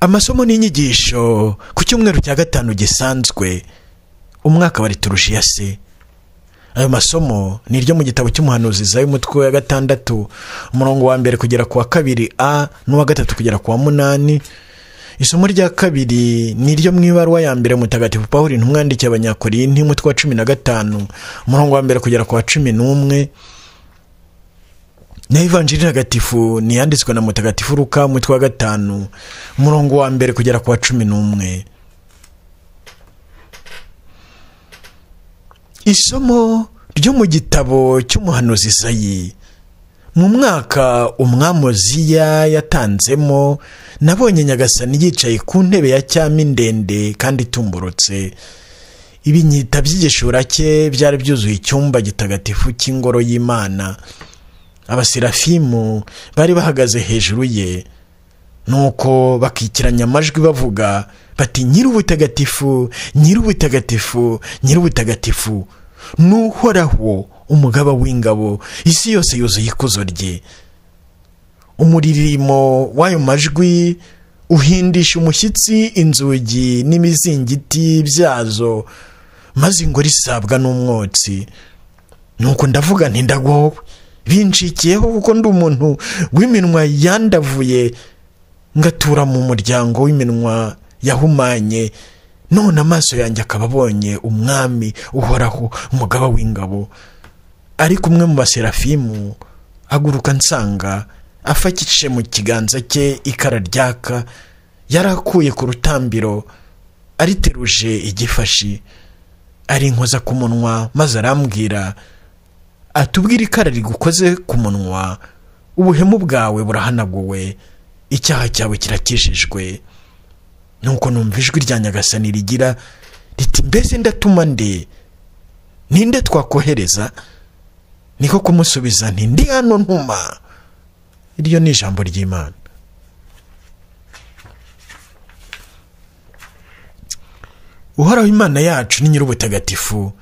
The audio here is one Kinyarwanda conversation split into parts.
Amasomo n'inyigisho ku cyumweru cya gatanu gisanzwe umwaka wa liturujia se. Ayo masomo ni iryo mu gitabo cy'umuhanuzi Izayi umutwe wa 6 umurongo wa 1 kugera ku wa 2a n'uwa 3 kugera ku wa 8. Isomo rya kabiri ni iryo mu ibaruwa ya mbere mutagatifu Pawulo intumwa yandikiye abanyakorinti umutwe wa 15 umurongo wa 1 kugera ku wa 11. Na Evanjili ntagatifu ni yanditswe na mutagatifu Luka umutwe wa 5 umurongo wa 1 kugera ku wa 11. Isomo ryo mu gitabo cy'umuhanuzi Izayi. Mu mwaka umwami Uziya yatanzemo, nabonye Nyagasani yicaye ku ntebe ya cyami ndende kandi itumburutse. Ibinyita by'igishura cye byari byuzuye icyumba gitagatifu cy'ingoro y'Imana. Abaserafimu bari bahagaze hejuru ye, nuko bakikiranya amajwi bavuga bati: Nyir'ubutagatifu, Nyir'ubutagatifu, Nyir'ubutagatifu, n'Uhoraho umugaba w'ingabo, isi yose yuzuye ikuzo rye. Umuririmo w'ayo majwi uhindisha umushyitsi inzugi n'imizingiti byazo, maze ingoro isabwa n'umwotsi. Nuko ndavuga nti ndagowe, binshikiyeho kuko ndi umuntu w'iminwa yandavuye, ngatura mu muryango w'iminwa yahumanye, none amaso yanjye akaba abonye umwami Uhoraho umugaba w'ingabo. Ariko umwe mu baserafimu aguruka nsanga afakishe mu kiganza cye ikara ryaka, yarakuye ku rutambiro ariteruje igifashi, arinkoza ku munwa, maze arambwira atubwira ikara rigukoze ku munwa, ubuhemu bwawe burahanaguwe, icyaha cyawe kirakijijwe. Nuko numva ijwi rya Nyagasani rigira riti: mbese ndatuma nde? Ninde twakohereza? Niko kumusubiza nti: ndi hano ntuma. Iryo ni ijambo ry'Imana. Uhoraho Imana yacu ni Nyir'ubutagatifu.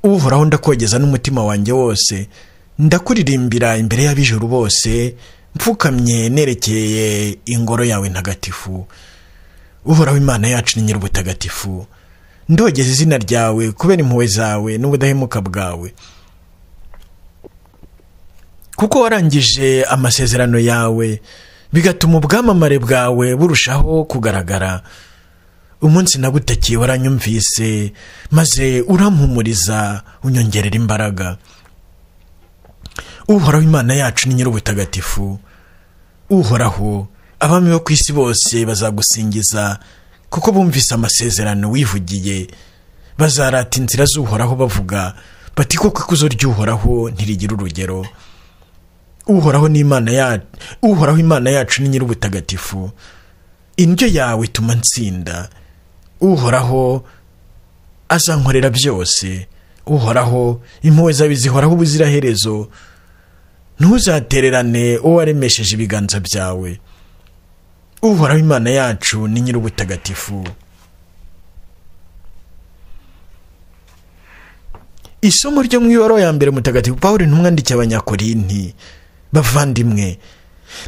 Uhoraho ndakogeza n'umutima wanjye wose, ndakuririmbira imbere y'ab'ijuru bose, mfukamye nerekeye ingoro yawe ntagatifu. Uhoraho Imana yacu ni Nyir'ubutagatifu, ndogeza izina ryawe kubera impuhwe zawe n'ubudahemuka bwawe. Kuko warangije amasezerano yawe, bigatuma ubwamamare bwawe burushaho kugaragara. Umunsi nagutakiye waranyumvise, maze urampumuriza unyongerera imbaraga. Uhoraho Imana yacu ni Nyir'ubutagatifu. Uhoraho, abami bo ku isi bose bazagusingiza, kuko bumvise amasezerano wivugiye. Bazarata inzira z'Uhoraho bavuga bati: koko ikuzo ry'Uhoraho ntirigira urugero. Uhoraho Imana yacu ni Nyir'ubutagatifu. Indyo yawe ituma nsinda. Uhoraho azankorera byose. Uhoraho, impuhwe zawe zihoraho ubuziraherezo. Ntuzatererane uwo waremesheje ibiganza byawe. Uhoraho Imana yacu ni Nyir'ubutagatifu. Isomo ryo mu ibaruwa ya mbere mutagatifu Pawulo intumwa yandikiye abanyakorinti. Bavandimwe,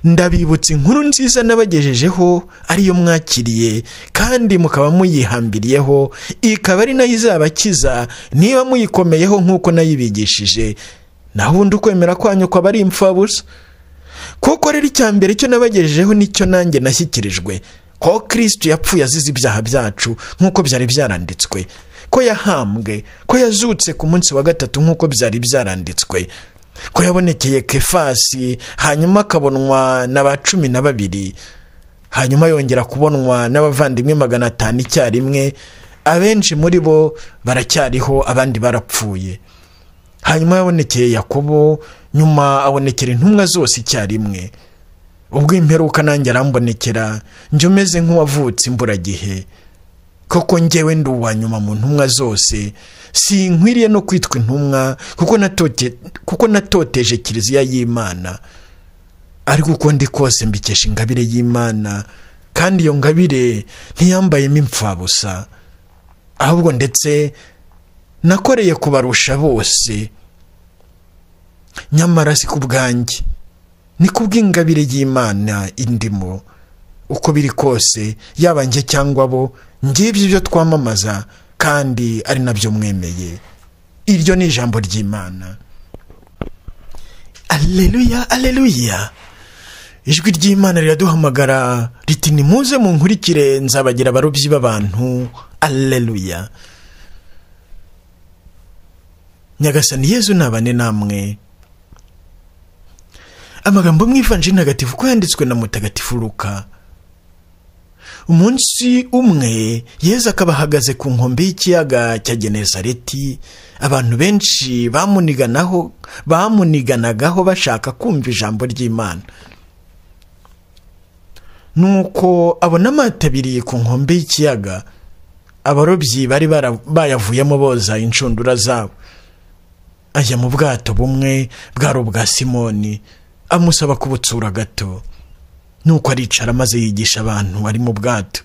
ndabibutsa inkuru nziza nabagejejeho, ariyo mwakiriye kandi mukaba muyihambiriyeho, ikaba ari nayo izabakiza niba muyikomeyeho nk'uko nayibigishije. Naho ubundi ukwemera kwanyu kwaba ari impfabusa. Kuko rero icya mbere cyo nabagejejeho nicyo nanjye nashyikirijwe: ko Kristo yapfuye azize ibyaha byacu nk'uko byari byaranditswe, ko yahambwe, ko yazutse ku munsi wa 3 nk'uko byari byaranditswe, ko yabonekeye Kefasi, hanyuma akabonwa na ba 12, hanyuma yongera kubonwa n'abavandimwe 500 icyarimwe. Abenshi muri bo baracyariho, abandi barapfuye. Hanyuma yabonekeye Yakobo, nyuma abonekera intumwa zose icyarimwe. Ubwo imperuka nanjye arambonekera, njye umeze nk'uwavutse imburagihe. Koko njyewe ndi uwa nyuma mu ntumwa zose, sinkwiriye no kwitwa intumwa, kuko natoteje Kiliziya y'Imana. Ariko uko ndi kose mbikesha ingabire y'Imana, kandi iyo ngabire ntiyambayemo impfabusa, ahubwo ndetse nakoreye kubarusha bose. Nyamara si ku bwanjye, ni kubw'ingabire y'Imana indimo. uko biri kose, yaba njye cyangwa bo, ngibyo ibyo twamamaza kandi ari nabyo mwemeye. Iryo ni ijambo ry'Imana. Alleluya, alleluya. Ijwi ry'Imana riraduhamagara riti nimuze munkurikire, nzabagira abarobyi b'abantu. Alleluya. Nyagasani Yezu nabane namwe. Amagambo mu Ivanjili ntagatifu ko yanditswe na Mutagatifu Luka. Umunsi umwe Yezu akaba ahagaze ku nkombe y'ikiyaga cya Genezareti. Abantu benshi bamuniganagaho bashaka kumva ijambo ry'Imana. Nuko abona amato abiri ku nkombe y'ikiyaga. Abarobyi bari bayavuyemo boza inshundura zabo. Ajya mu bwato bumwe bwari ubwa Simoni, amusaba kubutsura gato. Nuko aricara maze yigisha abantu ari mu bwato.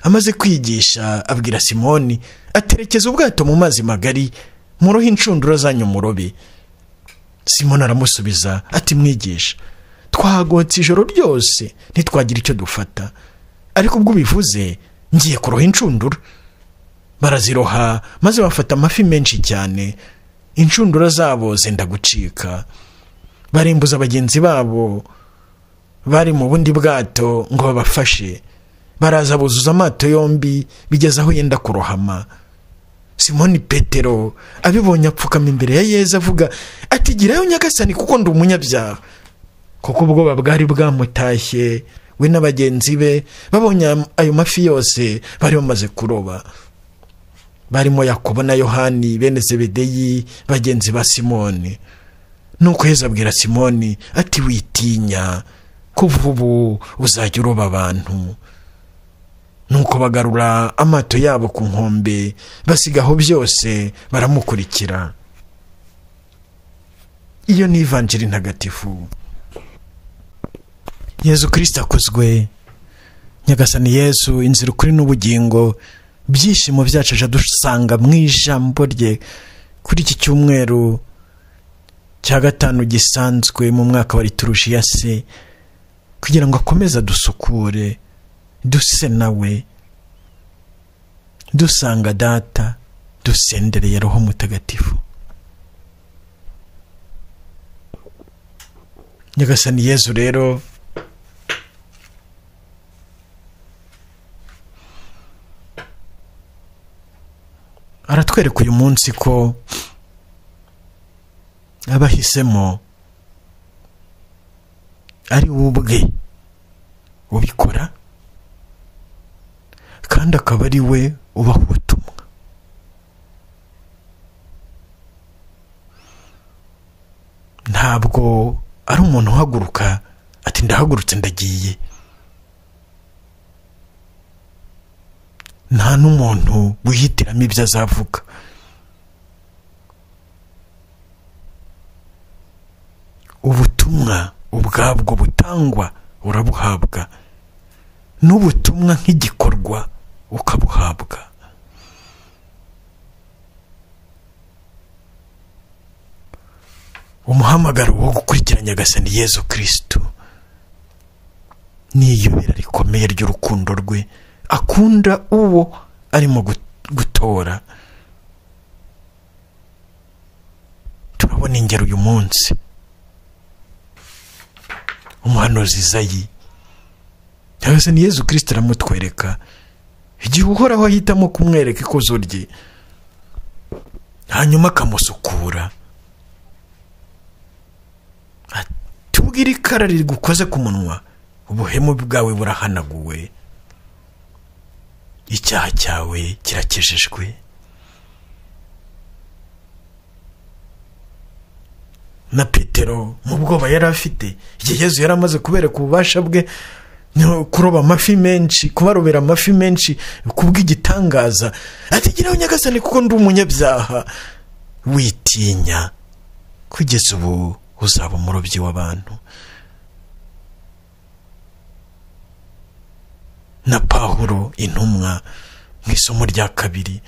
Amaze kwigisha abwira Simoni, aterekeza ubwato mu mazi magari, murohe inshundura zanyu murobe. Simoni aramusubiza ati mwigisha, twahagotse ijoro ryose ntitwagira icyo dufata, ariko ubwo ubivuze ngiye kuroha inshundura. Baraziroha maze bafata amafi menshi cyane, inshundura zabo zenda gucika. Barimbuza bagenzi babo bari mu bundi bwato ngo babafashe. Baraza buzuza amato yombi bigeza aho yenda kurohama. Simoni Petero abibonye apfukama imbere ya Yezu avuga ati girayo Nyagasani, kuko ndi umunyabyaha. Kuko ubwoba bwari bwamutashye we n'abagenzi be babonye ayo mafi yose bari bamaze kuroba. Barimo Yakobo na Yohani bene Zebedeyi, bagenzi ba Simoni. Nuko Yezu abwira Simoni ati witinya, kuva ubu uzajya uroba abantu. Nuko bagarura amato yabo ku nkombe, basigaho byose baramukurikira. Iyo ni Ivanjili ntagatifu. Yezu Kristo akuzwe. Nyagasani Yezu, inzira, ukuri n'ubugingo, byishimo byacu aje dusanga mu ijambo rye kuri iki cyumweru cya gatanu gisanzwe mu mwaka wa liturujia se, kugira ngo akomeze dusukure, duse nawe, dusanga Data, dusendereye Roho Mutagatifu. Nyagasani Yezu rero aratwereka uyu munsi ko abahisemo ari we ubwe ubikora, kandi akaba ari we ubaha ubutumwa. Ntabwo ari umuntu uhaguruka ati ndahagurutse ndagiye. Nta n'umuntu wihitiramo ibyo azavuga. Ubutumwa ubwabwo butangwa urabuhabwa, n'ubutumwa nk'igikorwa ukabuhabwa. Umuhamagaro wo gukurikira Nyagasani Yezu Kristo ni iyobera rikomeye ry'urukundo rwe, akunda uwo arimo gutora. Turabona ingero uyu munsi. Umuhanuzi Izayi, Nyagasani Yezu Kristo aramutwereka igihe uhoraho ahitamo kumwereka ikuzo rye, hanyuma akamusukura. Tubwire ikara riri gukoze ku munwa, ubuhemu bwawe burahanaguwe, icyaha cyawe kirakejejwe. Na Petero mu bwoba yari afite, igihe Yezu yari amaze kubereka ububasha bwe kuroba amafi menshi, kubarobera amafi menshi kubw'igitangaza, ati giraho Nyagasani, kuko ndi umunyabyaha. Witinya, kugeza ubu uzaba umurobyi w'abantu. Na Pawulo intumwa mu isomo rya kabiri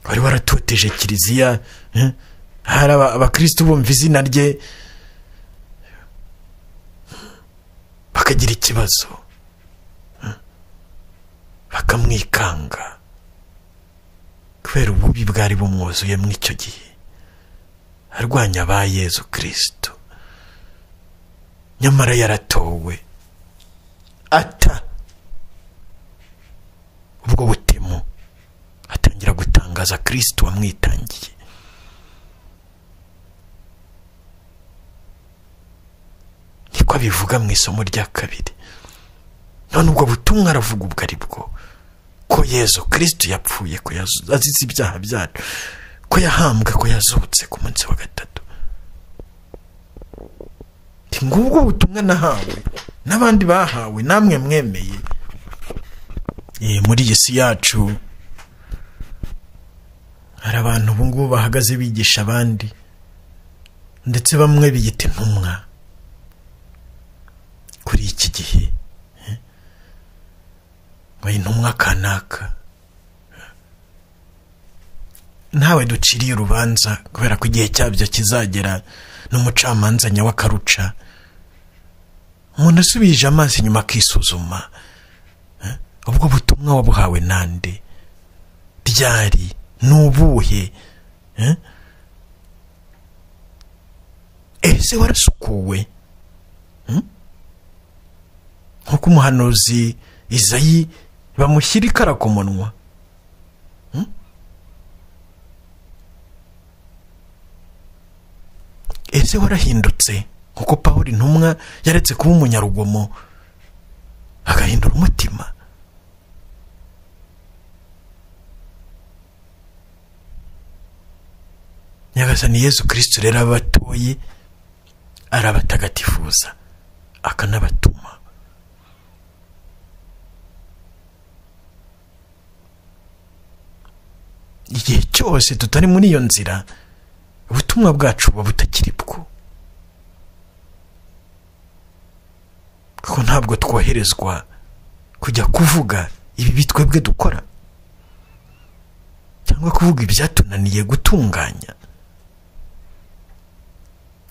wari waratoteje kiliziya, hari abakristo bumva izina rye bakagira ikibazo, bakamwikanga kubera ububi bwari bumwuzuye muri icyo gihe, arwanya ba Yezu Kristo. Nyamara yaratowe ata ubwo butemu, atangira gutangaza Kristo wamwitangiye. Niko abivuga mu isomo rya 2. None ubwo butumwa aravuga ubwo ari bwo, ko Yezu Kristo yapfuye, ko azize ibyaha byacu, ko yahambwe, ko yazutse ku munsi wa 3. Ngubwo butumwa nahawe n'abandi bahawe, namwe mwemeye. Muri Yesu yacu hari abantu ubu ngubu bahagaze bigisha abandi, ndetse bamwe biyita intumwa kuri iki gihe, intumwa kanaka. Ntawe duciriye urubanza, kubera ko igihe cyabyo kizagera n'umucamanza nyawe akaruca. Umuntu asubije amaso inyuma akisuzuma, ubwo butumwa wabuhawe nande, ryari, nubuhe? Ese warasukuwe nkuko umuhanuzi Izayi bamushyira ikara ku munwa? Ese warahindutse nkuko Pawulo intumwa yaretse kuba umunyarugomo agahindura umutima? Nyagasani Yezu Kristo rero abatoye, arabatagatifuza, akanabatuma. Igihe cyose tutari muri iyo nzira, ubutumwa bwacu buba butakiri bwo, kuko ntabwo twoherezwa kujya kuvuga ibi twebwe dukora, cyangwa kuvuga ibyatunaniye gutunganya,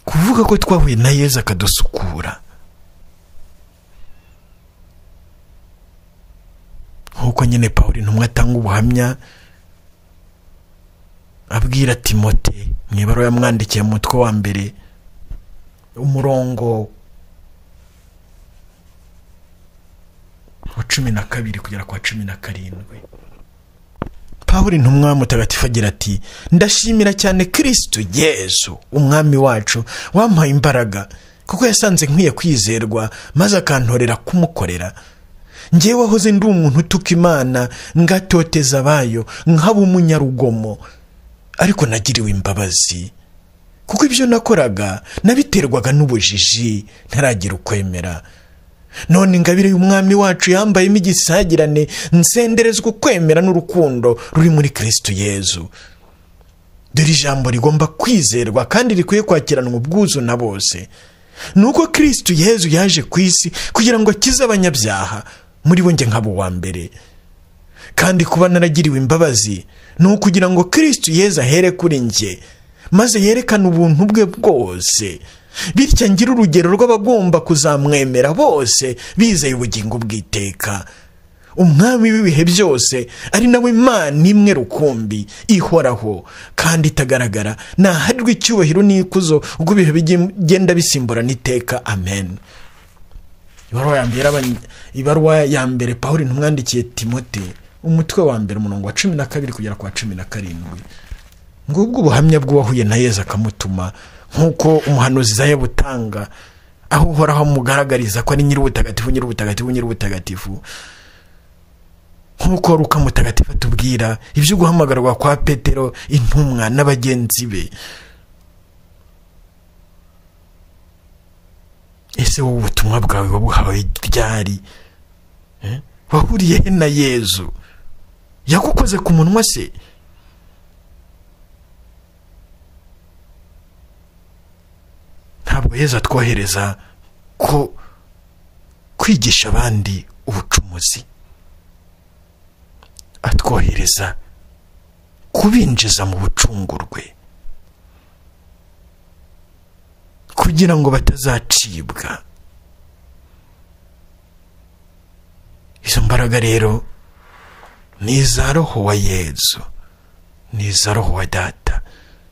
kuvuga ko twahuye na Yezu akadusukura. Nkuko nyine Pawulo intumwa atanga ubuhamya abwira Timote mu ibaruwa yamwandikiye mu mutwe wa 1 umurongo wa 12 kugera kwa 17. Pawulo intumwa mutagatifu agira ati: ndashimira cyane Kristo Yezu umwami wacu, wampaye imbaraga, kuko yasanze nkwiye kwizerwa, maze akantorera kumukorera. Njyewe wahoze ndi umuntu utuka Imana, ngatoteza abayo, nkaba umunyarugomo, ariko nagiriwe imbabazi, kuko ibyo nakoraga nabiterwaga n'ubujiji, ntaragira ukwemera. None ingabire y'umwami wacu yambayemo igisagirane, nsenderezwa ukwemera n'urukundo ruri muri Kristo Yezu. Dore ijambo rigomba kwizerwa kandi rikwiye kwakiranwa ubwuzu na bose. Nuko Kristo Yezu yaje ku isi kugira ngo akize abanyabyaha, muri bo njye nk'abo wa mbere. Kandi kuba naragiriwe imbabazi ni ukugira ngo Kristo Yezu ahere kuri njye, maze yerekane ubuntu bwe bwose, bityo ngira urugero rw'abagomba kuzamwemera bose bizeye ubugingo bw'iteka. Umwami w'ibihe byose ari nawe Imana imwe rukumbi ihoraho kandi itagaragara, naharirwe icyubahiro n'ikuzo ubwo ibihe bigenda bisimburana iteka. Amen. Ibaruwa ya mbere Pawulo intumwandikiye Timote, umutwe wa 1 umurongo wa 12 kugera kwa 17. Ngubwo ubuhamya bw'uwahuye na Yezu akamutuma, nkuko umuhanuzi Izayi butanga, aho uhoraho mugaragariza ko ari nyir'ubutagatifu, nkuko Luka mutagatifu atubwira ibyo guhamagarwa kwa Petero intumwa n'abagenzi be. Ese wowe ubutumwa bwawe wabuhawe ryari? Wahuriye he na Yezu? Yagukoze ku munwa se? Ntabwo Yezu atwohereza ko kwigisha abandi ubucumuzi, atwohereza kubinjiza mu bucungurwe, kugira ngo batazacibwa. mbaraga rero ni iza Roho wa Yezu, ni iza Roho wa Data,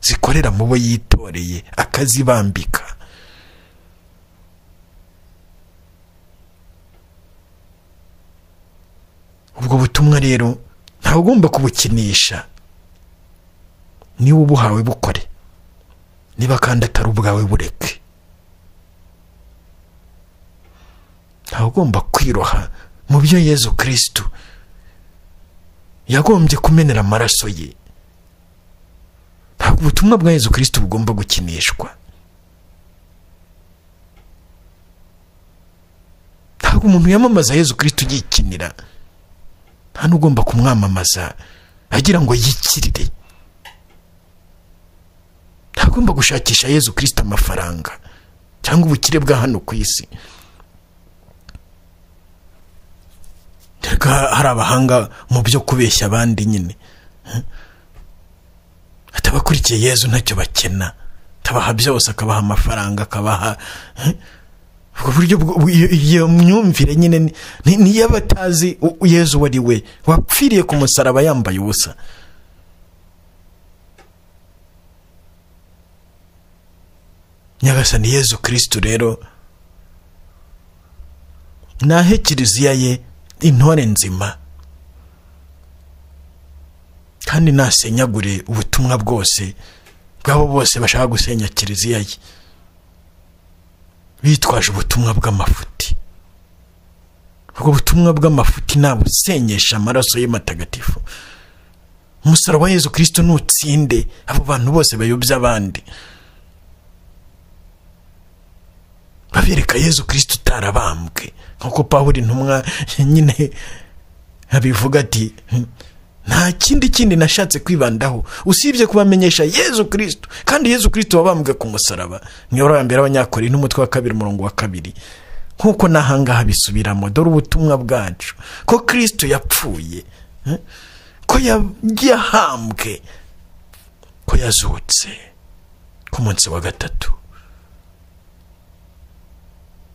zikorera mu bo yitoreye akazibambika. Ubwo butumwa rero ntawe ugomba kubukinisha, niba ubuhawe bukore, niba kandi atari ubwawe bureke. ntawe ugomba kwiroha mu byo Yezu Kristo yagombye kumenera amaraso ye. Ntabwo ubutumwa bwa Yezu Kristo bugomba gukinishwa. Ntabwo umuntu yamamaza Yezu Kristo yikinira, nta n'ugomba kumwamamaza agira ngo yikirire. Ntagomba gushakisha Yezu Kristo amafaranga cyangwa ubukire bwa hano ku isi. Hari abahanga mu byo kubeshya abandi nyine, atabakurikiye Yezu ntacyo bakena, tabaha byose, akabaha amafaranga, akabaha ubwo buryo. Iyo myumvire nyine niyo batazi Yezu wari we wapfiriye ku musaraba yambaye ubusa. Nyagasani Yezu Kristo rero nahe kiliziya ye intore nzima, kandi nasenyagure ubutumwa bwose bwabo bose bashaka gusenya kiliziya ye bitwaje ubutumwa bw'amafuti. Ubwo butumwa bw'amafuti nabusenyesha amaraso ye matagatifu. Umusaraba wa Yezu Kristo nutsinde abo bantu bose bayobya abandi, babereka Yezu Kristo utarabambwe, nkuko Pawulo intumwa nyine abivuga ati nta kindi nashatse kwibandaho usibye kubamenyesha Yezu Kristo, kandi Yezu Kristo wabambwe ku musaraba. Mw'Ibaruwa ya mbere y'Abanyakorinto umutwe wa 2 umurongo wa 2. Nkuko nahangaha bisubiramo, dore ubutumwa bwacu ko Kristo yapfuye, ko yahambwe, ko yazutse ku munsi wa gatatu.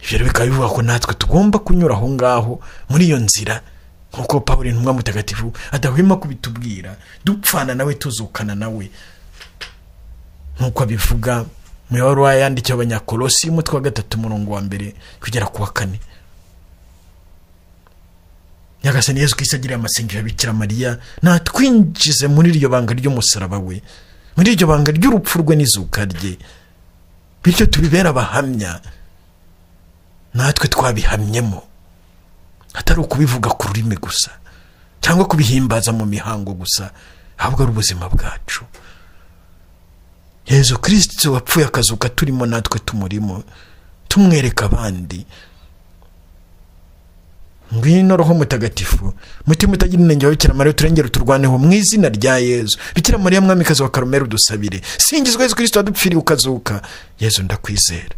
Ibyo bikaba bivuga ko natwe tugomba kunyura aho ngaho muri iyo nzira, nkuko Pawulo intumwa mutagatifu adahwema kubitubwira, dupfana nawe tuzukana nawe, nkuko abivuga mu Ibaruwa yandikiwe Abanyakolosi umutwe wa 3 umurongo wa 1 kugera ku wa 4. Nyagasani Yezu Kristo agiriye amasengesho ya Bikira Mariya, natwinjize muri iryo banga ry'umusaraba we, muri iryo banga ry'urupfu rwe n'izuka rye, bityo tubibera abahamya, natwe twabihamyemo, atari ukubivuga ku rurimi gusa cyangwa kubihimbaza mu mihango gusa, ahubwo ari ubuzima bwacu. Yezu Kristo wapfuye akazuka turimo, natwe tumurimo, tumwereka abandi. Ngwino Roho Mutagatifu, mutima utagira inenge wa Bikira Mariya, turengere turwaneho mu izina rya Yezu. Bikira Mariya mwamikazi wa Karumeli udusabire. Singizwa Yezu Kristo wadupfiriye ukazuka. Yezu ndakwizera.